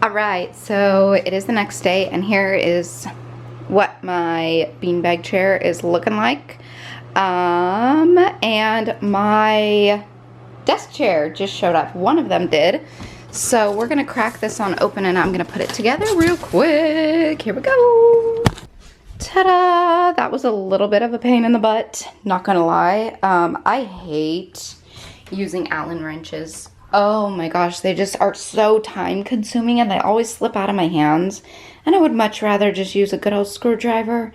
Alright, so it is the next day, and here is what my beanbag chair is looking like. And my desk chair just showed up. One of them did. So we're gonna crack this on open and I'm gonna put it together real quick. Here we go. Ta-da! That was a little bit of a pain in the butt, not gonna lie. I hate using Allen wrenches. Oh my gosh, they just are so time consuming and they always slip out of my hands. And I would much rather just use a good old screwdriver.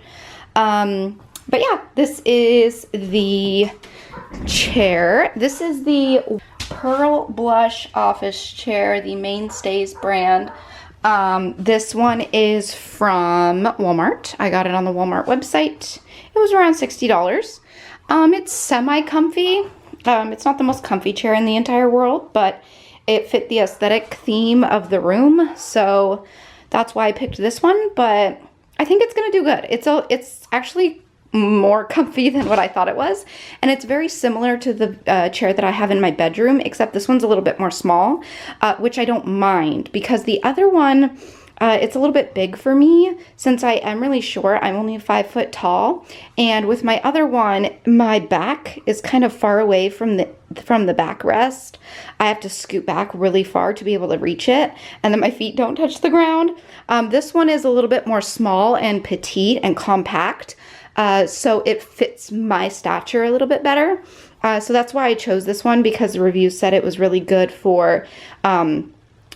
But yeah, this is the chair. This is the Pearl Blush Office Chair, the Mainstays brand. This one is from Walmart. I got it on the Walmart website. It was around $60. It's semi-comfy. It's not the most comfy chair in the entire world, but it fit the aesthetic theme of the room, so that's why I picked this one. But I think it's gonna do good. It's actually more comfy than what I thought it was, and it's very similar to the chair that I have in my bedroom, except this one's a little bit more small, which I don't mind because the other one, it's a little bit big for me since I am really short. I'm only 5 foot tall, and with my other one, my back is kind of far away from the backrest. I have to scoot back really far to be able to reach it, and then my feet don't touch the ground. This one is a little bit more small and petite and compact, so it fits my stature a little bit better. So that's why I chose this one, because the reviews said it was really good for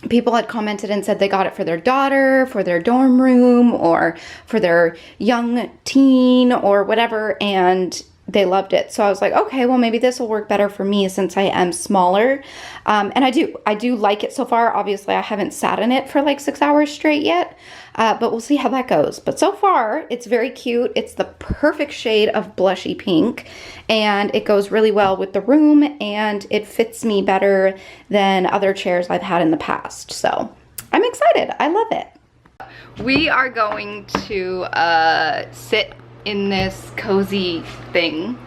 people had commented and said they got it for their daughter, for their dorm room, or for their young teen or whatever, and they loved it. So I was like, okay, well maybe this will work better for me since I am smaller. And I do like it so far. Obviously I haven't sat in it for like 6 hours straight yet, but we'll see how that goes. But so far it's very cute. It's the perfect shade of blushy pink, and it goes really well with the room, and it fits me better than other chairs I've had in the past. So I'm excited. I love it. We are going to sit in this cozy thing.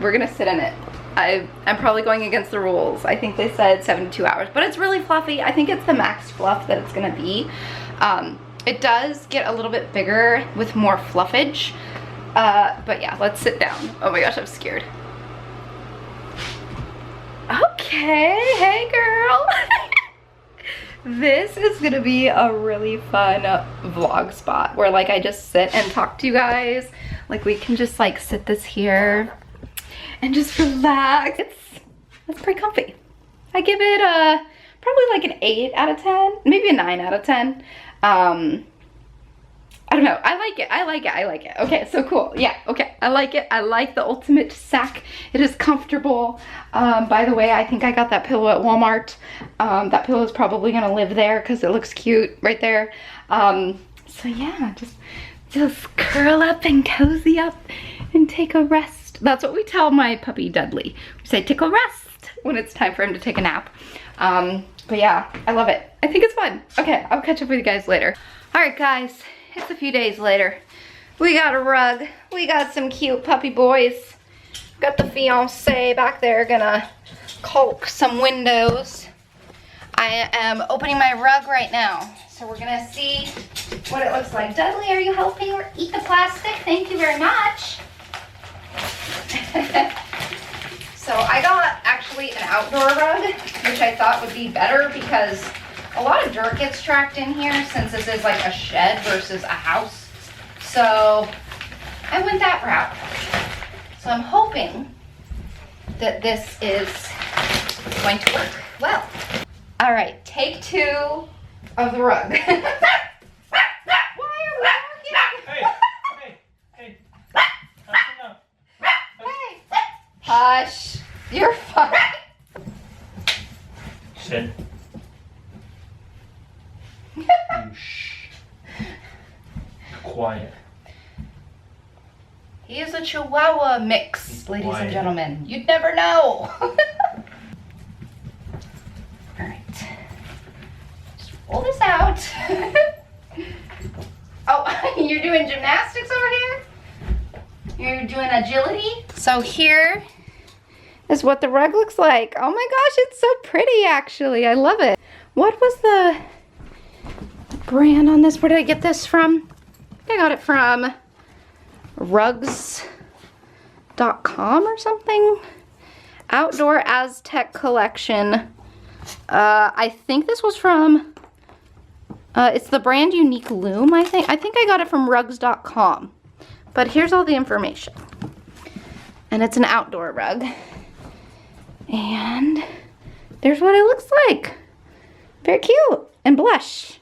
We're gonna sit in it. I'm probably going against the rules. I think they said 72 hours, but it's really fluffy. I think it's the max fluff that it's gonna be. It does get a little bit bigger with more fluffage, but yeah, let's sit down. Oh my gosh, I'm scared. Okay, hey girl. This is gonna be a really fun vlog spot where like I just sit and talk to you guys. Like we can just like sit this here and just relax. It's pretty comfy. I give it probably like an 8 out of 10, maybe a 9 out of 10. I don't know. I like it. I like it. I like it. Okay, so cool. Yeah, okay. I like it. I like the ultimate sack. It is comfortable. By the way, I think I got that pillow at Walmart. That pillow is probably gonna live there because it looks cute right there. So yeah, just curl up and cozy up and take a rest. That's what we tell my puppy Dudley. We say take a rest when it's time for him to take a nap. But yeah, I love it. I think it's fun. Okay, I'll catch up with you guys later. All right, guys. It's a few days later. We got a rug. We got some cute puppy boys. Got the fiance back there gonna caulk some windows. I am opening my rug right now. So we're gonna see what it looks like. Dudley, are you helping or eat the plastic? Thank you very much. So I got actually an outdoor rug, which I thought would be better because a lot of dirt gets tracked in here since this is like a shed versus a house. So I went that route. So I'm hoping that this is going to work well. All right, take 2 of the rug. Why are we walking? Hey. Hey. Hush. You're fine. Sit. Shh. Quiet. He is a Chihuahua mix, ladies and gentlemen. You'd never know. Alright. Just roll this out. Oh, you're doing gymnastics over here? You're doing agility? So here is what the rug looks like. Oh my gosh, it's so pretty actually. I love it. What was the brand on this. Where did I get this from? I got it from rugs.com or something. Outdoor Aztec collection. I think this was from, it's the brand Unique Loom, I think. I think I got it from rugs.com. But here's all the information. And it's an outdoor rug. And there's what it looks like. Very cute and blush.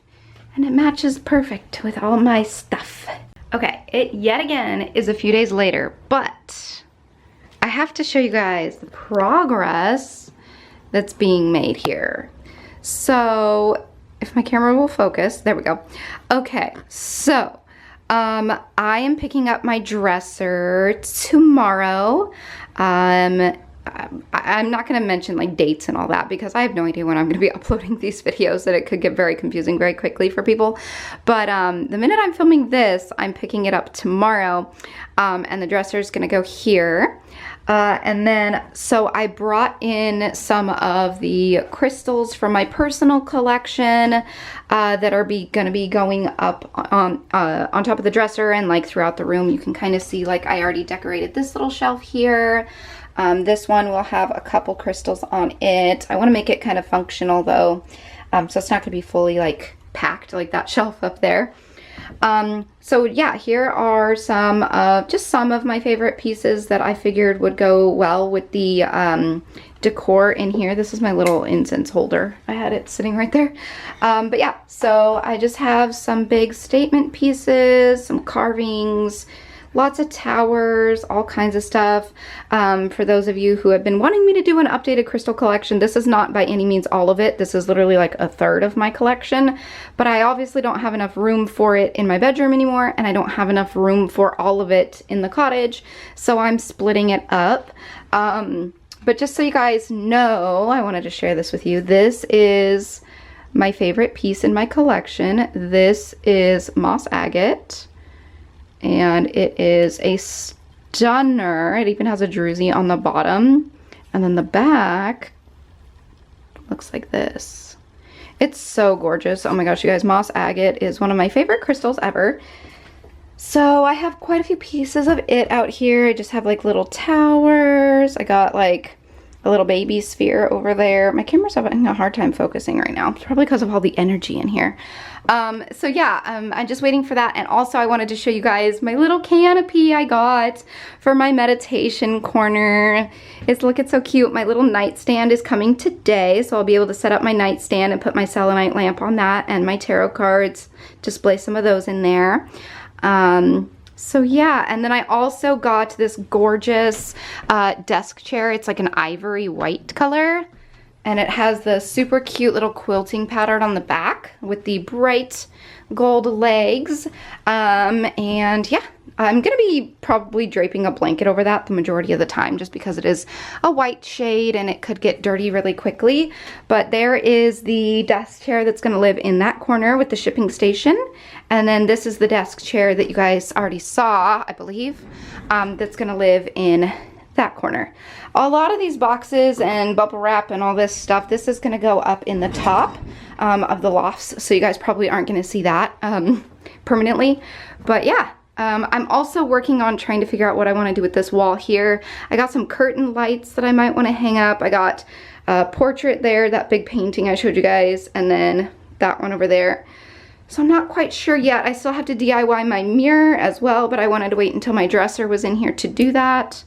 And it matches perfect with all my stuff. Okay, it yet again is a few days later, but I have to show you guys the progress that's being made here. So, if my camera will focus, there we go. Okay, so I am picking up my dresser tomorrow. I'm not going to mention like dates and all that because I have no idea when I'm going to be uploading these videos, and it could get very confusing very quickly for people. But the minute I'm filming this, I'm picking it up tomorrow, and the dresser is going to go here. And then, so I brought in some of the crystals from my personal collection that are going to be going up on top of the dresser and like throughout the room. You can kind of see like I already decorated this little shelf here. This one will have a couple crystals on it. I want to make it kind of functional though, so it's not going to be fully like packed like that shelf up there. So yeah, here are just some of my favorite pieces that I figured would go well with the decor in here. This is my little incense holder. I had it sitting right there. But yeah, so I just have some big statement pieces, some carvings, lots of towers, all kinds of stuff. For those of you who have been wanting me to do an updated crystal collection, this is not by any means all of it. This is literally like a third of my collection, but I obviously don't have enough room for it in my bedroom anymore, and I don't have enough room for all of it in the cottage, so I'm splitting it up. But just so you guys know, I wanted to share this with you. This is my favorite piece in my collection. This is moss agate. And it is a stunner. It even has a druzy on the bottom. And then the back looks like this. It's so gorgeous. Oh my gosh, you guys, moss agate is one of my favorite crystals ever. So I have quite a few pieces of it out here. I just have like little towers. I got like a little baby sphere over there. My camera's having a hard time focusing right now. It's probably because of all the energy in here. So yeah, I'm just waiting for that. And also I wanted to show you guys my little canopy I got for my meditation corner. It's looking so cute. My little nightstand is coming today, so I'll be able to set up my nightstand and put my selenite lamp on that and my tarot cards, display some of those in there. So yeah, and then I also got this gorgeous desk chair. It's like an ivory white color, and it has the super cute little quilting pattern on the back with the bright gold legs. And yeah, I'm gonna be probably draping a blanket over that the majority of the time, just because it is a white shade and it could get dirty really quickly. But there is the desk chair that's gonna live in that corner with the shipping station. And then this is the desk chair that you guys already saw, I believe, that's gonna live in that corner. A lot of these boxes and bubble wrap and all this stuff, this is gonna go up in the top of the lofts, so you guys probably aren't gonna see that permanently. But yeah, I'm also working on trying to figure out what I wanna do with this wall here. I got some curtain lights that I might wanna hang up. I got a portrait there, that big painting I showed you guys, and then that one over there. So I'm not quite sure yet. I still have to DIY my mirror as well, but I wanted to wait until my dresser was in here to do that.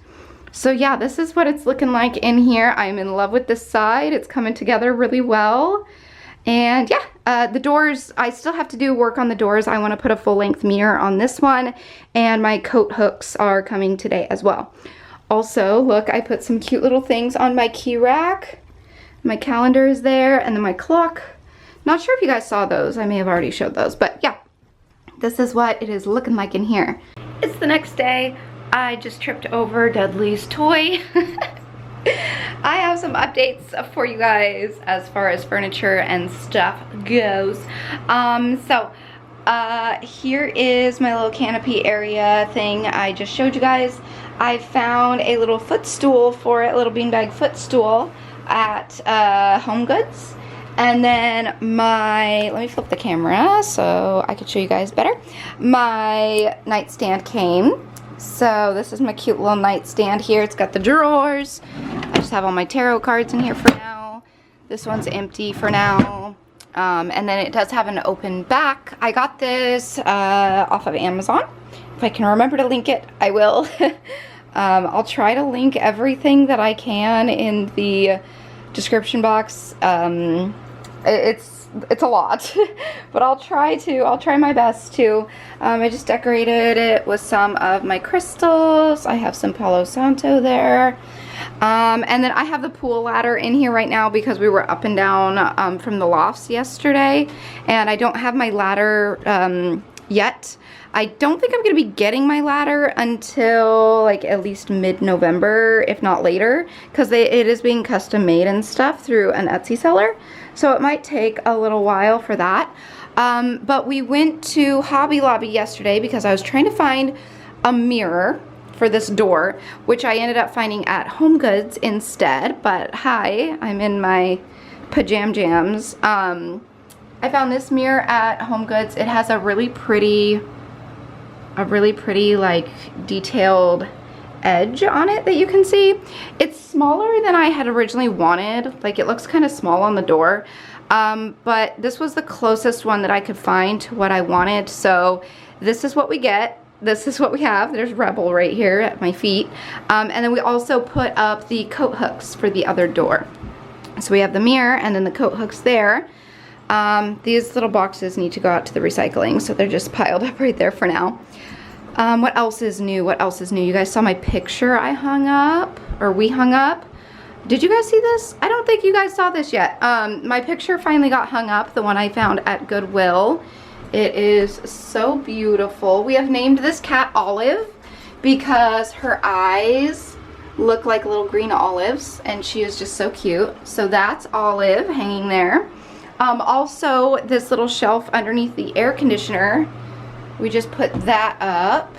So yeah, this is what it's looking like in here. I'm in love with this side. It's coming together really well. And yeah, the doors, I still have to do work on the doors. I want to put a full-length mirror on this one, and my coat hooks are coming today as well. Also, look, I put some cute little things on my key rack. My calendar is there, and then my clock. Not sure if you guys saw those. I may have already showed those, but yeah, this is what it is looking like in here. It's the next day. I just tripped over Dudley's toy. I have some updates for you guys as far as furniture and stuff goes. Here is my little canopy area thing I just showed you guys. I found a little footstool for it, a little beanbag footstool at Home Goods. And then let me flip the camera so I could show you guys better. My nightstand came. So this is my cute little nightstand here. It's got the drawers. I just have all my tarot cards in here for now. This one's empty for now. And then it does have an open back. I got this off of Amazon. If I can remember to link it, I will. I'll try to link everything that I can in the description box. It's a lot, but I'll try my best to. I just decorated it with some of my crystals. I have some Palo Santo there. And then I have the pool ladder in here right now because we were up and down from the lofts yesterday, and I don't have my ladder yet. I don't think I'm going to be getting my ladder until like at least mid-November, if not later, because it is being custom made and stuff through an Etsy seller. So it might take a little while for that. But we went to Hobby Lobby yesterday because I was trying to find a mirror for this door, which I ended up finding at Home Goods instead. But hi, I'm in my pajam jams. I found this mirror at Home Goods. It has a really pretty like detailed edge on it that you can see. It's smaller than I had originally wanted. Like, it looks kind of small on the door. But this was the closest one that I could find to what I wanted. So this is what we get. This is what we have. There's Rebel right here at my feet. And then we also put up the coat hooks for the other door. So we have the mirror and then the coat hooks there. These little boxes need to go out to the recycling, so they're just piled up right there for now. What else is new? What else is new? You guys saw my picture I hung up, or we hung up. Did you guys see this? I don't think you guys saw this yet. My picture finally got hung up, the one I found at Goodwill. It is so beautiful. We have named this cat Olive because her eyes look like little green olives, and she is just so cute. So that's Olive hanging there. Also, this little shelf underneath the air conditioner, we just put that up.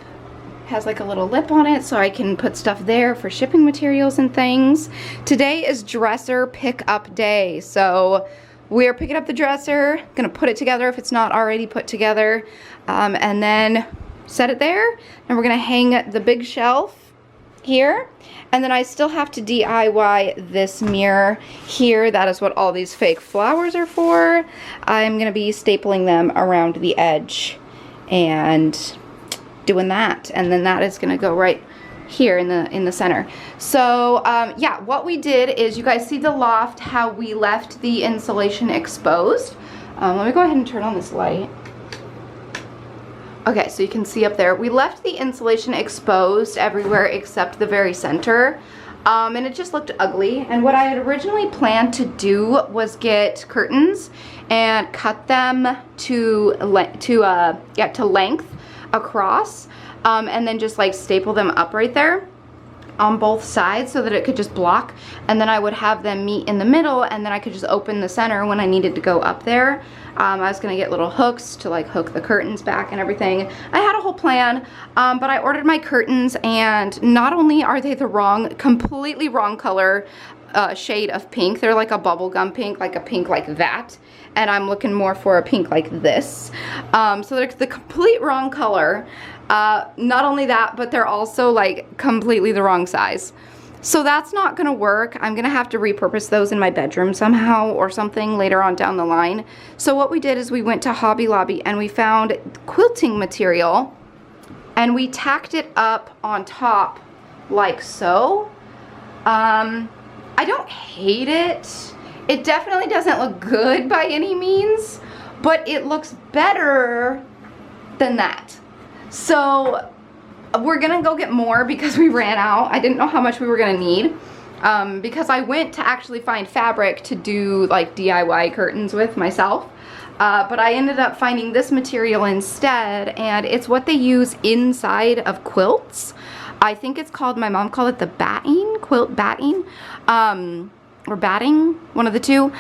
Has like a little lip on it so I can put stuff there for shipping materials and things. Today is dresser pickup day, so we're picking up the dresser, gonna put it together if it's not already put together, and then set it there, and we're gonna hang the big shelf here. And then I still have to DIY this mirror here. That is what all these fake flowers are for. I'm gonna be stapling them around the edge and doing that, and then that is gonna go right here in the center. So yeah, what we did is, you guys see the loft, how we left the insulation exposed. Let me go ahead and turn on this light. Okay, so you can see up there, we left the insulation exposed everywhere except the very center, and it just looked ugly. And what I had originally planned to do was get curtains and cut them to length across, and then just like staple them up right there on both sides so that it could just block, and then I would have them meet in the middle, and then I could just open the center when I needed to go up there. I was gonna get little hooks to like hook the curtains back and everything. I had a whole plan, but I ordered my curtains, and not only are they the completely wrong color shade of pink, they're like a bubblegum pink, like a pink like that, and I'm looking more for a pink like this. So they're the complete wrong color. Not only that, but they're also like completely the wrong size. So that's not gonna work. I'm gonna have to repurpose those in my bedroom somehow or something later on down the line. So what we did is we went to Hobby Lobby and we found quilting material, and we tacked it up on top like so. I don't hate it. It definitely doesn't look good by any means, but it looks better than that. So we're gonna go get more because we ran out. I didn't know how much we were gonna need, because I went to actually find fabric to do like DIY curtains with myself, but I ended up finding this material instead, and it's what they use inside of quilts. I think it's called, my mom called it the batting, quilt batting, or batting, one of the two.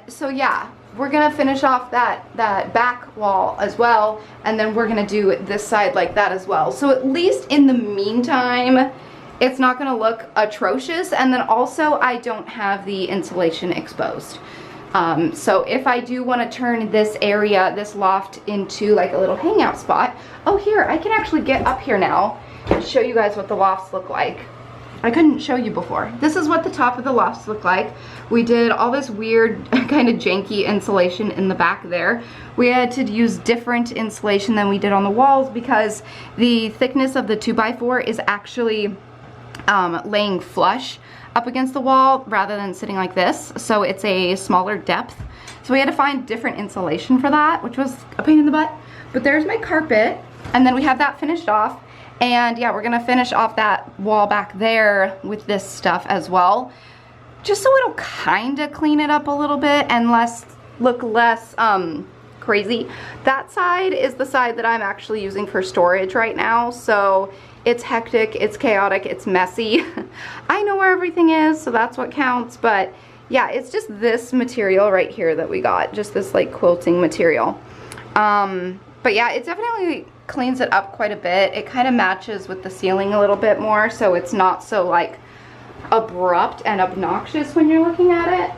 So yeah, we're gonna finish off that back wall as well, and then we're gonna do this side like that as well. So at least in the meantime, it's not gonna look atrocious, and then also I don't have the insulation exposed. So if I do want to turn this area, this loft, into like a little hangout spot. Oh, here, I can actually get up here now and show you guys what the lofts look like. I couldn't show you before. This is what the top of the lofts look like. We did all this weird kind of janky insulation in the back there. We had to use different insulation than we did on the walls because the thickness of the 2x4 is actually laying flush up against the wall rather than sitting like this. So it's a smaller depth. So we had to find different insulation for that, which was a pain in the butt. But there's my carpet. And then we have that finished off. And yeah, we're gonna finish off that wall back there with this stuff as well. Just so it'll kinda clean it up a little bit and look less crazy. That side is the side that I'm actually using for storage right now. So it's hectic, it's chaotic, it's messy. I know where everything is, so that's what counts. But yeah, it's just this material right here that we got, just this like quilting material. But yeah, it definitely cleans it up quite a bit. It kind of matches with the ceiling a little bit more, so it's not so like abrupt and obnoxious when you're looking at it.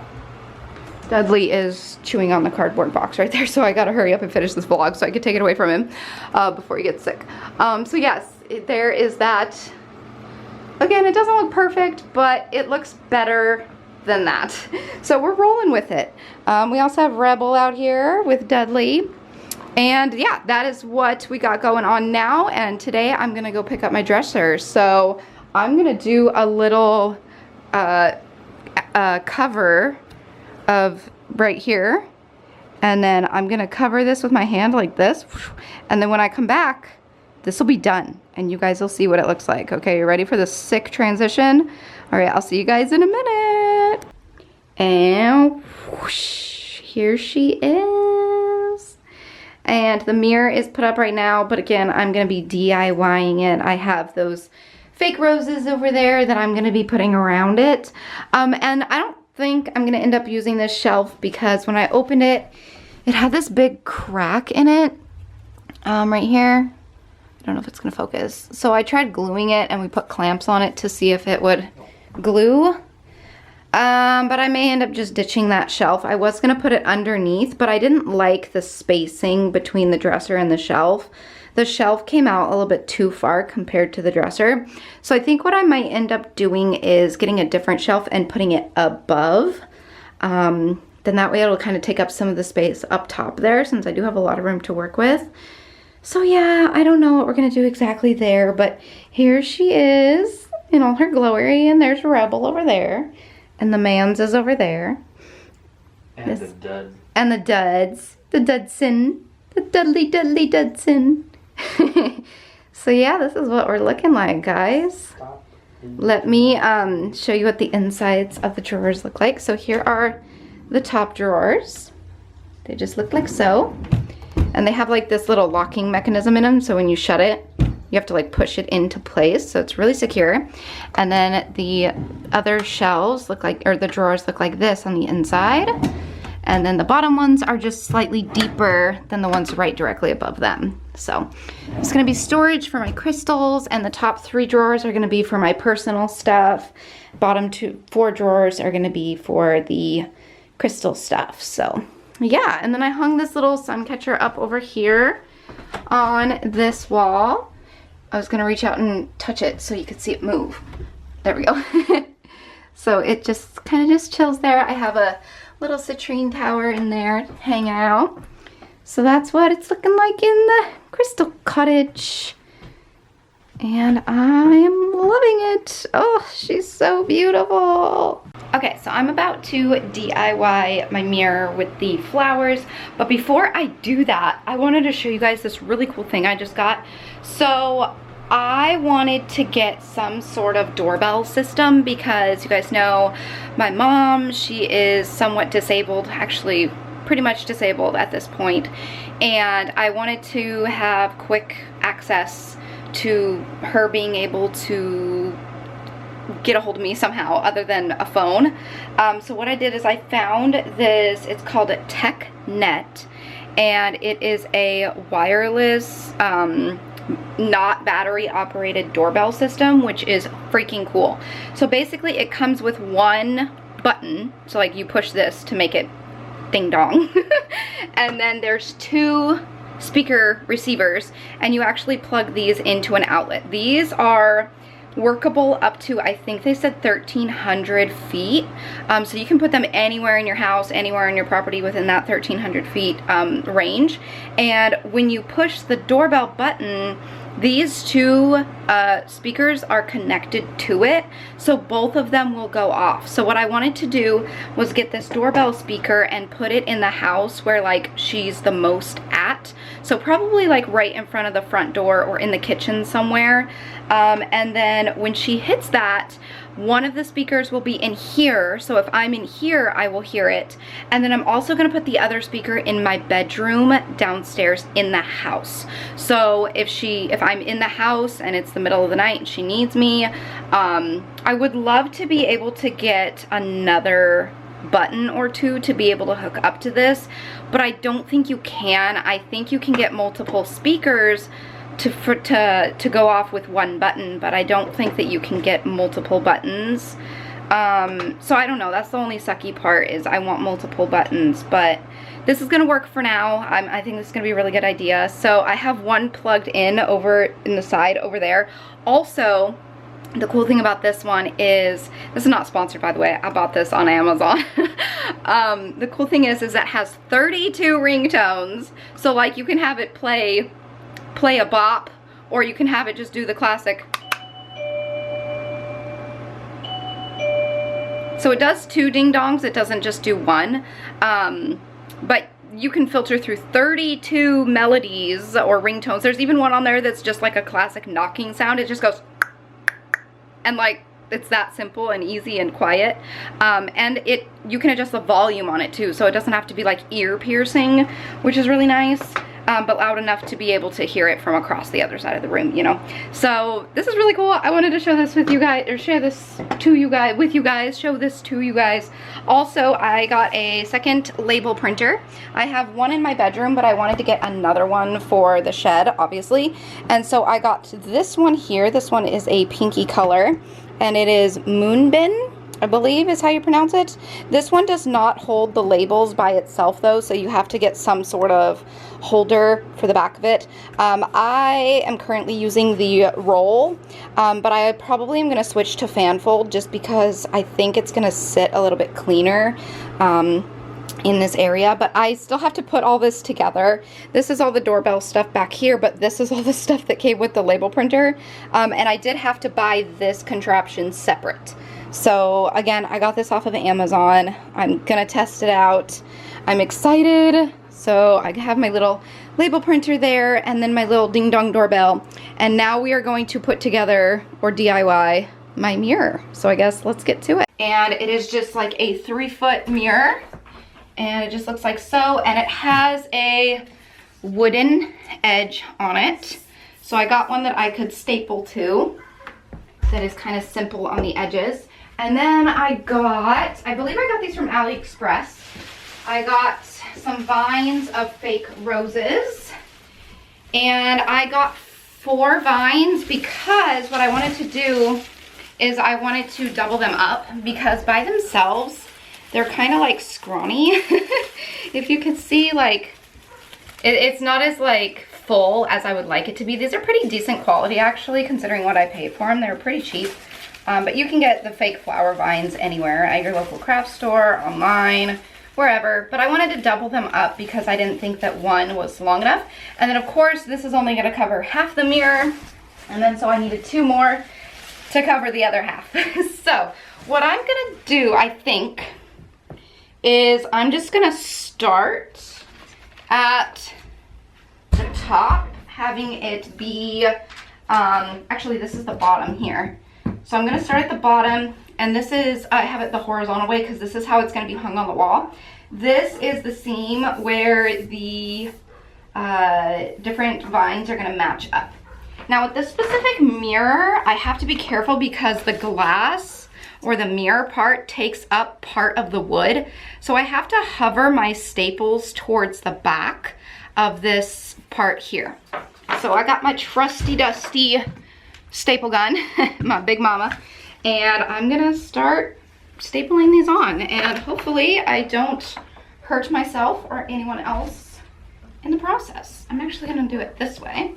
Dudley is chewing on the cardboard box right there, so I gotta hurry up and finish this vlog so I can take it away from him before he gets sick. So yes, there is that. Again, it doesn't look perfect, but it looks better than that. So we're rolling with it. We also have Rebel out here with Dudley. And yeah, that is what we got going on now. And today I'm gonna go pick up my dresser. So I'm gonna do a little cover of right here. And then I'm gonna cover this with my hand like this. And then when I come back, this will be done. And you guys will see what it looks like. Okay, you ready for the sick transition? All right, I'll see you guys in a minute. And whoosh, here she is. And the mirror is put up right now, but again, I'm gonna be DIYing it. I have those fake roses over there that I'm gonna be putting around it. And I don't think I'm gonna end up using this shelf because when I opened it, it had this big crack in it, right here. I don't know if it's gonna focus. So I tried gluing it and we put clamps on it to see if it would glue. But I may end up just ditching that shelf. I was gonna put it underneath, but I didn't like the spacing between the dresser and the shelf. The shelf came out a little bit too far compared to the dresser. So I think what I might end up doing is getting a different shelf and putting it above. Then that way it'll kind of take up some of the space up top there since I do have a lot of room to work with. So yeah, I don't know what we're gonna do exactly there, but here she is in all her glory, and there's Rebel over there. And the Mans is over there. And the dud. And the duds. The Dudson. The Dudley Dudson. So yeah, this is what we're looking like, guys. Let me show you what the insides of the drawers look like. So here are the top drawers. They just look like so. And they have like this little locking mechanism in them, so when you shut it, you have to like push it into place, so it's really secure. And then the other shelves look like, or the drawers look like this on the inside. And then the bottom ones are just slightly deeper than the ones right directly above them. So it's gonna be storage for my crystals, and the top 3 drawers are gonna be for my personal stuff. Bottom 4 drawers are gonna be for the crystal stuff. So yeah, and then I hung this little sun catcher up over here on this wall. I was gonna reach out and touch it so you could see it move. There we go. So it just kind of just chills there. I have a little citrine tower in there to hang out. So that's what it's looking like in the crystal cottage. And I am loving it. Oh, she's so beautiful. Okay, so I'm about to DIY my mirror with the flowers. But before I do that, I wanted to show you guys this really cool thing I just got. So I wanted to get some sort of doorbell system because you guys know my mom, she is somewhat disabled, actually pretty much disabled at this point. And I wanted to have quick access to her being able to get a hold of me somehow other than a phone. So what I did is I found this, it's called a TechNet, and it is a wireless, not battery operated doorbell system, which is freaking cool. So basically it comes with one button, so like you push this to make it ding dong. And then there's 2 speaker receivers, and you actually plug these into an outlet. These are workable up to, I think they said 1,300 feet. So you can put them anywhere in your house, anywhere on your property within that 1,300 feet range. And when you push the doorbell button, these 2 speakers are connected to it, so both of them will go off. So what I wanted to do was get this doorbell speaker and put it in the house where like she's the most at. So probably like right in front of the front door or in the kitchen somewhere. And then when she hits that, one of the speakers will be in here, so if I'm in here, I will hear it. And then I'm also gonna put the other speaker in my bedroom downstairs in the house. So if I'm in the house and it's the middle of the night and she needs me, I would love to be able to get another button or 2 to be able to hook up to this, but I don't think you can. I think you can get multiple speakers to go off with 1 button, but I don't think that you can get multiple buttons. So I don't know, that's the only sucky part, is I want multiple buttons, but this is gonna work for now. I think this is gonna be a really good idea. So I have 1 plugged in over in the side over there. Also, the cool thing about this one is, this is not sponsored by the way, I bought this on Amazon. The cool thing is it has 32 ringtones, so like you can have it play a bop, or you can have it just do the classic. So it does 2 ding dongs, it doesn't just do 1. But you can filter through 32 melodies or ringtones. There's even one on there that's just like a classic knocking sound. It just goes, and like, it's that simple and easy and quiet. And you can adjust the volume on it too, so it doesn't have to be like ear piercing, which is really nice. But loud enough to be able to hear it from across the other side of the room, you know. So this is really cool. I wanted to show this with you guys, or share this to you guys, show this to you guys. Also, I got a second label printer. I have 1 in my bedroom, but I wanted to get another one for the shed, obviously. And so I got this one here. This one is a pinky color, and it is Moonbin, I believe is how you pronounce it. This one does not hold the labels by itself though, so you have to get some sort of holder for the back of it. I am currently using the roll, but I probably am going to switch to fan fold just because I think it's going to sit a little bit cleaner in this area. But I still have to put all this together. This is all the doorbell stuff back here, but this is all the stuff that came with the label printer, and I did have to buy this contraption separate. So again, I got this off of Amazon. I'm gonna test it out. I'm excited. So I have my little label printer there, and then my little ding dong doorbell. And now we are going to put together, or DIY, my mirror. So I guess let's get to it. And it is just like a 3-foot mirror, and it just looks like so. And it has a wooden edge on it. So I got one that I could staple to, that is kind of simple on the edges. And then I believe I got these from AliExpress. I got some vines of fake roses. And I got 4 vines because what I wanted to do is I wanted to double them up, because by themselves, they're kind of like scrawny. If you could see, like, it's not as like full as I would like it to be. These are pretty decent quality actually, considering what I paid for them. They're pretty cheap. But you can get the fake flower vines anywhere, at your local craft store, online, wherever. But I wanted to double them up because I didn't think that one was long enough. And then of course, this is only gonna cover half the mirror. And then so I needed 2 more to cover the other half. So what I'm gonna do, I think, is I'm just gonna start at the top, having it be, actually this is the bottom here. So I'm gonna start at the bottom, and this is, I have it the horizontal way because this is how it's gonna be hung on the wall. This is the seam where the different vines are gonna match up. Now with this specific mirror, I have to be careful because the glass or the mirror part takes up part of the wood. So I have to hover my staples towards the back of this part here. So I got my trusty dusty staple gun, my big mama, and I'm gonna start stapling these on, and hopefully I don't hurt myself or anyone else in the process. I'm actually gonna do it this way.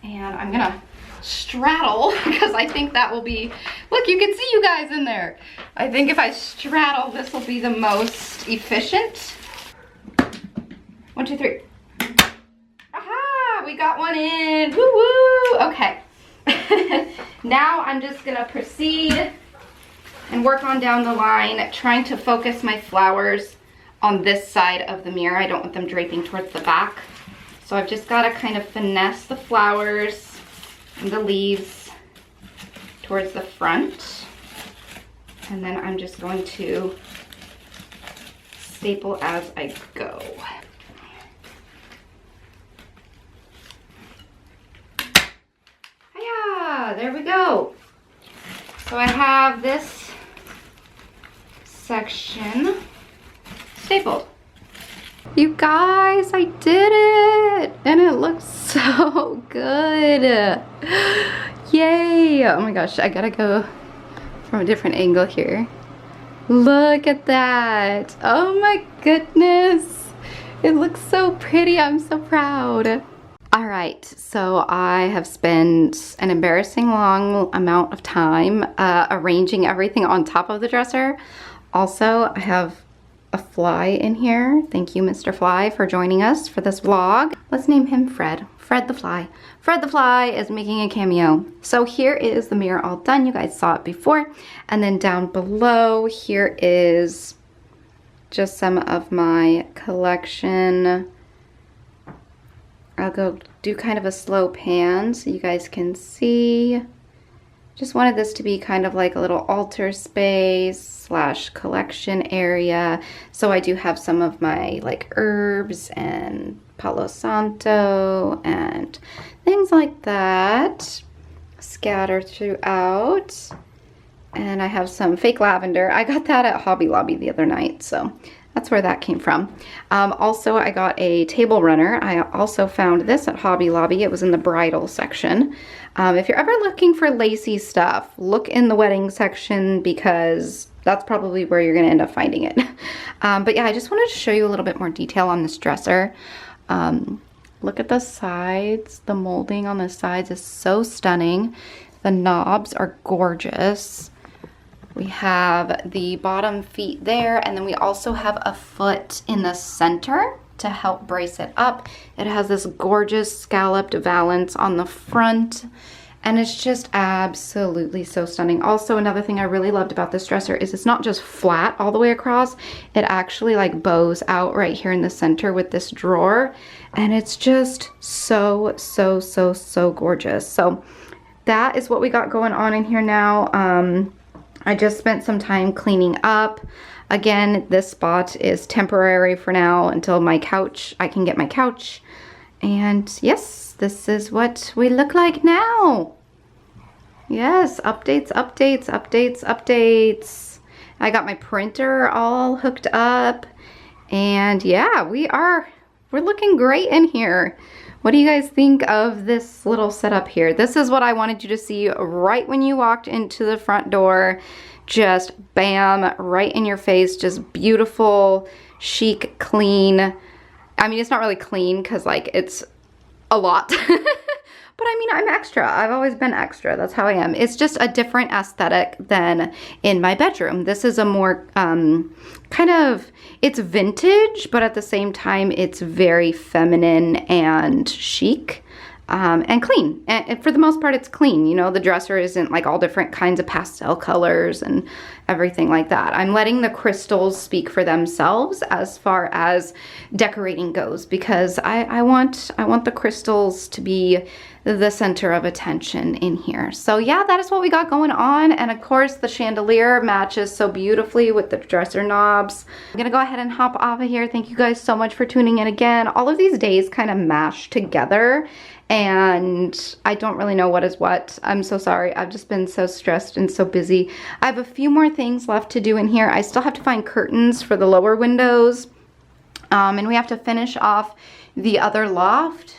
And I'm gonna straddle because I think that will be, look, you can see you guys in there. I think if I straddle, this will be the most efficient. 1, 2, 3. Aha, we got one in, woo woo. Okay, now I'm just gonna proceed and work on down the line, trying to focus my flowers on this side of the mirror. I don't want them draping towards the back. So I've just gotta kind of finesse the flowers and the leaves towards the front. And then I'm just going to staple as I go. Hiya, there we go. So I have this section stapled. You guys, I did it! And it looks so good. Yay! Oh my gosh, I gotta go from a different angle here. Look at that! Oh my goodness! It looks so pretty, I'm so proud. Alright, so I have spent an embarrassing long amount of time arranging everything on top of the dresser. Also, I have a fly in here. Thank you, Mr. Fly, for joining us for this vlog. Let's name him Fred. Fred the Fly. Fred the Fly is making a cameo. So here is the mirror all done. You guys saw it before. And then down below, here is just some of my collection. I'll go do kind of a slow pan so you guys can see. Just wanted this to be kind of like a little altar space / collection area. So I do have some of my like herbs and Palo Santo and things like that scattered throughout. And I have some fake lavender. I got that at Hobby Lobby the other night, so that's where that came from. Also, I got a table runner. I also found this at Hobby Lobby. It was in the bridal section. If you're ever looking for lacy stuff, look in the wedding section because that's probably where you're gonna end up finding it. But yeah, I just wanted to show you a little bit more detail on this dresser. Look at the sides. The molding on the sides is so stunning. The knobs are gorgeous. We have the bottom feet there, and then we also have a foot in the center to help brace it up. It has this gorgeous scalloped valance on the front, and it's just absolutely so stunning. Also, another thing I really loved about this dresser is it's not just flat all the way across. It actually like bows out right here in the center with this drawer, and it's just so, so, so, so gorgeous. So that is what we got going on in here now. I just spent some time cleaning up. Again, this spot is temporary for now until my couch, I can get my couch. And yes, this is what we look like now. Yes, updates, updates, updates, updates. I got my printer all hooked up. And yeah, we're looking great in here. What do you guys think of this little setup here? This is what I wanted you to see right when you walked into the front door. Just bam, right in your face, just beautiful, chic, clean. I mean, it's not really clean because like it's a lot. But I mean, I'm extra. I've always been extra. That's how I am. It's just a different aesthetic than in my bedroom. This is a more kind of, it's vintage, but at the same time, it's very feminine and chic and clean. And for the most part, it's clean. You know, the dresser isn't like all different kinds of pastel colors and everything like that. I'm letting the crystals speak for themselves as far as decorating goes, because I want the crystals to be the center of attention in here. So yeah, that is what we got going on. And of course the chandelier matches so beautifully with the dresser knobs. I'm gonna go ahead and hop off of here. Thank you guys so much for tuning in again. All of these days kind of mash together and I don't really know what is what. I'm so sorry. I've just been so stressed and so busy. I have a few more things left to do in here. I still have to find curtains for the lower windows. And we have to finish off the other loft.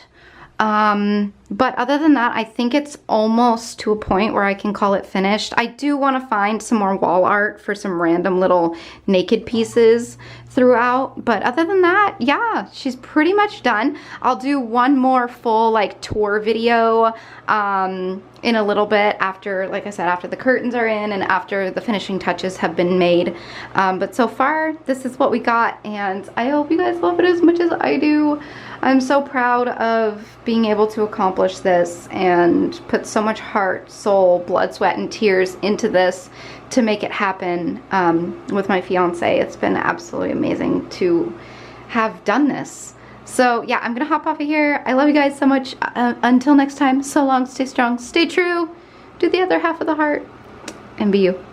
But other than that, I think it's almost to a point where I can call it finished. I do want to find some more wall art for some random little naked pieces throughout. But other than that, yeah, she's pretty much done. I'll do one more full like tour video in a little bit after, like I said, after the curtains are in and after the finishing touches have been made. But so far, this is what we got, and I hope you guys love it as much as I do. I'm so proud of being able to accomplish this and put so much heart, soul, blood, sweat, and tears into this to make it happen with my fiance. It's been absolutely amazing to have done this. So yeah, I'm gonna hop off of here. I love you guys so much. Until next time, so long, stay strong, stay true, do the other half of the heart, and be you.